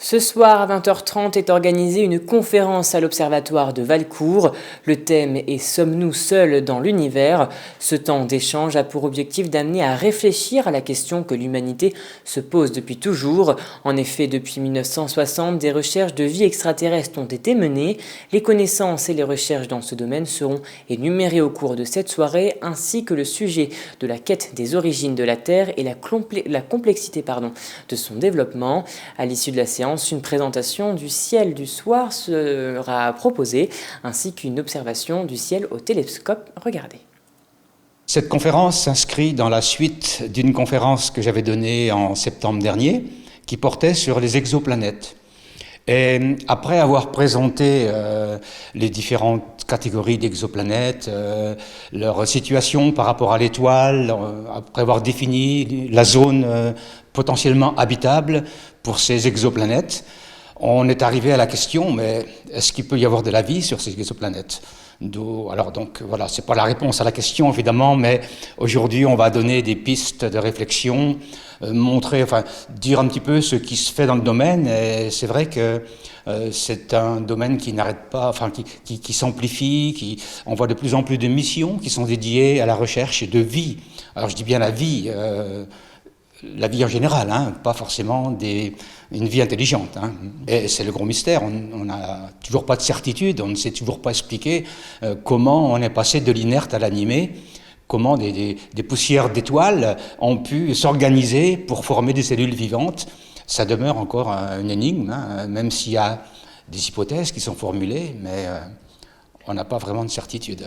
Ce soir à 20h30 est organisée une conférence à l'Observatoire de Valcourt. Le thème est « Sommes-nous seuls dans l'univers ?» Ce temps d'échange a pour objectif d'amener à réfléchir à la question que l'humanité se pose depuis toujours. En effet, depuis 1960, des recherches de vie extraterrestre ont été menées. Les connaissances et les recherches dans ce domaine seront énumérées au cours de cette soirée, ainsi que le sujet de la quête des origines de la Terre et la complexité de son développement. À l'issue de la séance, une présentation du ciel du soir sera proposée, ainsi qu'une observation du ciel au télescope. Regardez. Cette conférence s'inscrit dans la suite d'une conférence que j'avais donnée en septembre dernier, qui portait sur les exoplanètes. Et après avoir présenté les différentes catégories d'exoplanètes, leur situation par rapport à l'étoile, après avoir défini la zone potentiellement habitable pour ces exoplanètes, on est arrivé à la question, mais est-ce qu'il peut y avoir de la vie sur ces exoplanètes ? Alors donc voilà, c'est pas la réponse à la question évidemment, mais aujourd'hui on va donner des pistes de réflexion, dire un petit peu ce qui se fait dans le domaine. Et c'est vrai que c'est un domaine qui n'arrête pas, qui s'amplifie, on voit de plus en plus de missions qui sont dédiées à la recherche de vie. Alors je dis bien la vie en général, pas forcément une vie intelligente. Et c'est le gros mystère, on n'a toujours pas de certitude, on ne sait toujours pas expliquer comment on est passé de l'inerte à l'animé, comment des poussières d'étoiles ont pu s'organiser pour former des cellules vivantes. Ça demeure encore une énigme, même s'il y a des hypothèses qui sont formulées, mais on n'a pas vraiment de certitude.